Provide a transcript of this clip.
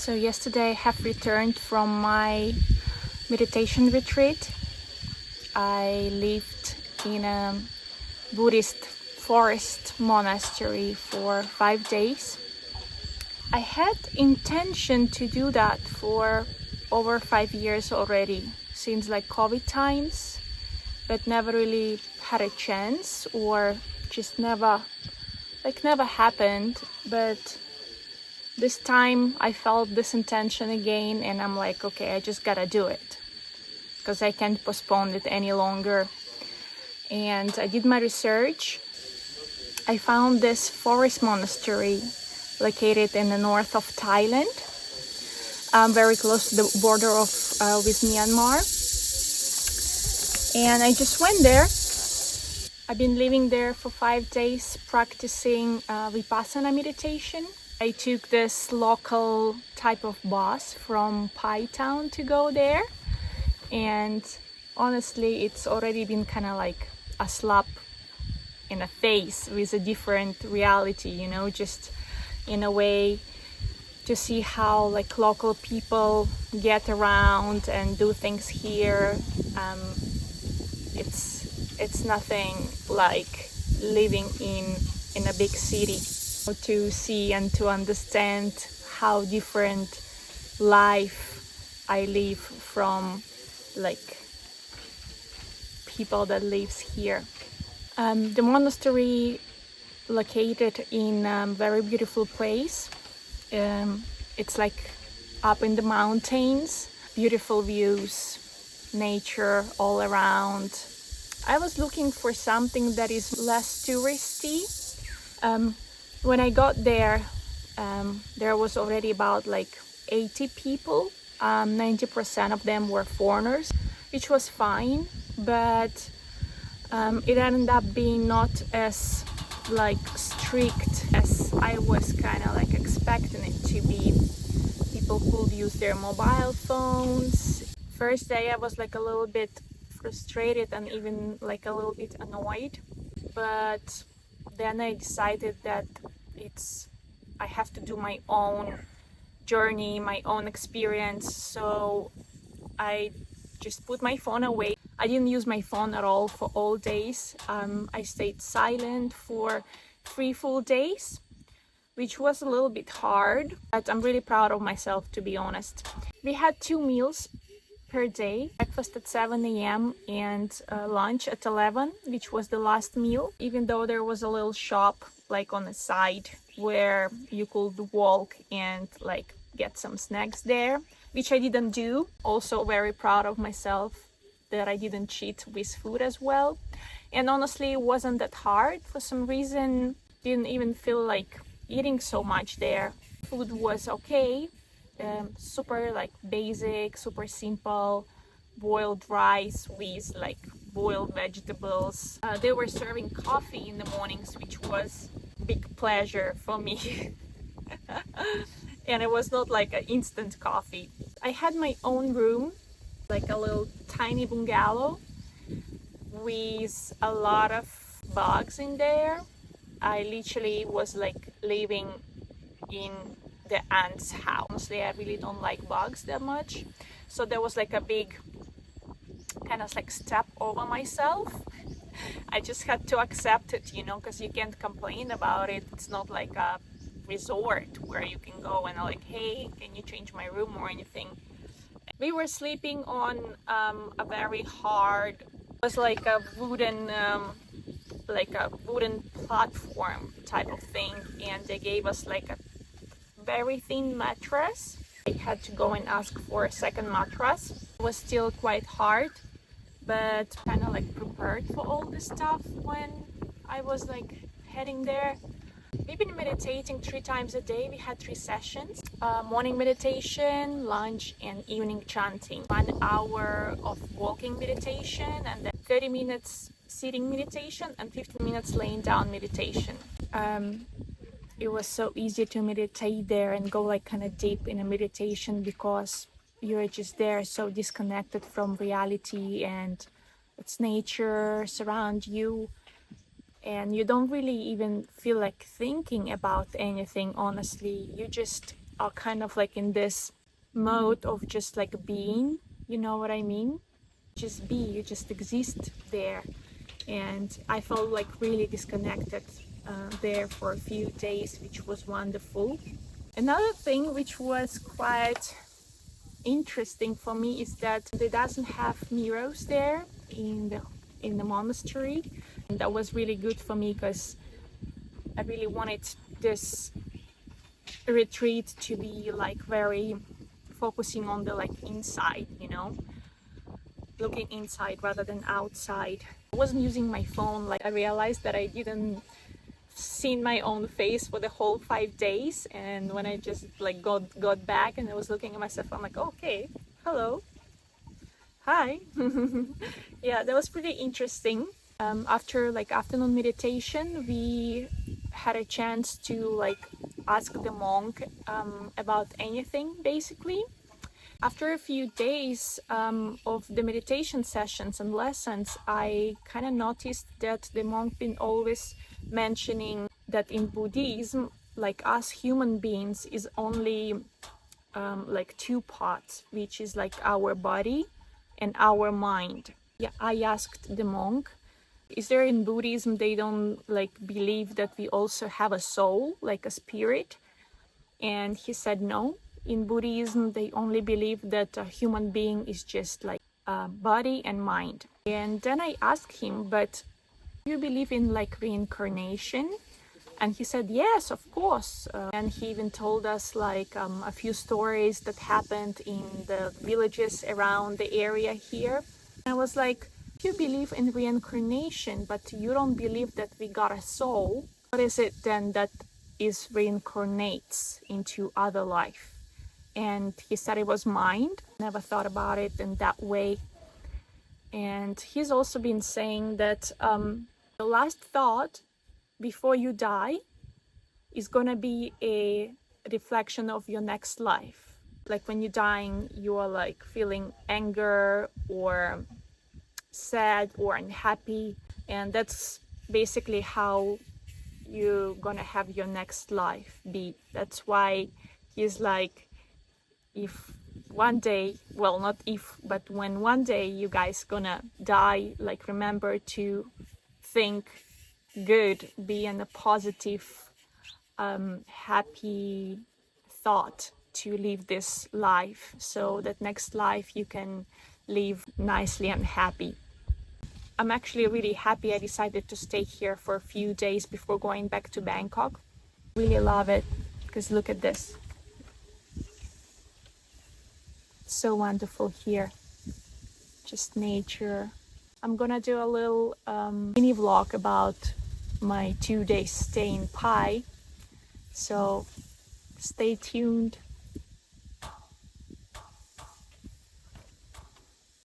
So yesterday I have returned from my meditation retreat. I lived in a Buddhist forest monastery for 5 days. I had intention to do that for over 5 years already, since like COVID times, but never really had a chance, or just never happened. But this time I felt this intention again, and I'm like, okay, I just gotta do it because I can't postpone it any longer. And I did my research. I found this forest monastery located in the north of Thailand, very close to the border of with Myanmar. And I just went there. I've been living there for 5 days practicing Vipassana meditation. I took this local type of bus from Pai Town to go there. And honestly, it's already been kind of like a slap in the face with a different reality, you know, just in a way to see how like local people get around and do things here. It's nothing like living in a big city. To see and to understand how different life I live from like people that lives here. The monastery located in a very beautiful place. It's like up in the mountains, beautiful views, nature all around. I was looking for something that is less touristy. When I got there, there was already about like 80 people. 90% of them were foreigners, which was fine, but it ended up being not as like strict as I was kind of like expecting it to be. People could use their mobile phones. First day I was like a little bit frustrated and even like a little bit annoyed, but then I decided that I have to do my own journey, my own experience. So I just put my phone away. I didn't use my phone at all for all days. I stayed silent for 3 full days, which was a little bit hard, but I'm really proud of myself, to be honest. We had 2 meals per day, breakfast at 7 a.m. and lunch at 11, which was the last meal, even though there was a little shop like on the side where you could walk and like get some snacks there, which I didn't do. Also very proud of myself that I didn't cheat with food as well. And honestly, it wasn't that hard. For some reason, didn't even feel like eating so much there. Food was okay. Super like basic, super simple, boiled rice with like boiled vegetables. They were serving coffee in the mornings, which was a big pleasure for me. And it was not like an instant coffee. I had my own room, like a little tiny bungalow with a lot of bugs in there. I literally was like living in the ants' house. Honestly, I really don't like bugs that much. So there was like a big kind of like step over myself. I just had to accept it, you know, because you can't complain about it. It's not like a resort where you can go and like, hey, can you change my room or anything. We were sleeping on a very hard, it was like a wooden platform type of thing, and they gave us like a very thin mattress. I had to go and ask for a second mattress. It was still quite hard, but kind of like prepared for all this stuff when I was like heading there. We've been meditating 3 times a day. We had 3 sessions, morning meditation, lunch, and evening chanting. 1 hour of walking meditation, and then 30 minutes sitting meditation and 15 minutes laying down meditation. It was so easy to meditate there and go like kind of deep in a meditation because you're just there so disconnected from reality, and it's nature surround you, and you don't really even feel like thinking about anything. Honestly, you just are kind of like in this mode of just like being, you know what I mean? Just be, you just exist there. And I felt like really disconnected there for a few days, which was wonderful. Another thing which was quite interesting for me is that they doesn't have mirrors there in the monastery. And that was really good for me because I really wanted this retreat to be like very focusing on the like inside, you know, looking inside rather than outside. I wasn't using my phone. Like I realized that I didn't seen my own face for the whole 5 days, and when I just like got back and I was looking at myself, I'm like, okay, hello, hi. Yeah, that was pretty interesting. After like afternoon meditation, we had a chance to like ask the monk about anything basically. After a few days of the meditation sessions and lessons, I kind of noticed that the monk been always mentioning that in Buddhism, like us human beings is only like two parts, which is like our body and our mind. Yeah, I asked the monk, is there in Buddhism they don't like believe that we also have a soul, like a spirit? And he said no. In Buddhism, they only believe that a human being is just like body and mind. And then I asked him, but do you believe in like reincarnation? And he said, yes, of course. And he even told us like a few stories that happened in the villages around the area here. And I was like, you believe in reincarnation, but you don't believe that we got a soul. What is it then that is reincarnates into other life? And he said it was mind. Never thought about it in that way. And he's also been saying that the last thought before you die is gonna be a reflection of your next life. Like when you're dying, you are like feeling anger or sad or unhappy, and that's basically how you're gonna have your next life be. That's why he's like, if one day, well, not if, but when one day you guys gonna die, like remember to think good, be in a positive happy thought to live this life, so that next life you can live nicely and happy. I'm actually really happy I decided to stay here for a few days before going back to Bangkok. Really love it because look at this. So wonderful here. Just nature. I'm gonna do a little mini vlog about my 2 day stay in Pai. So stay tuned.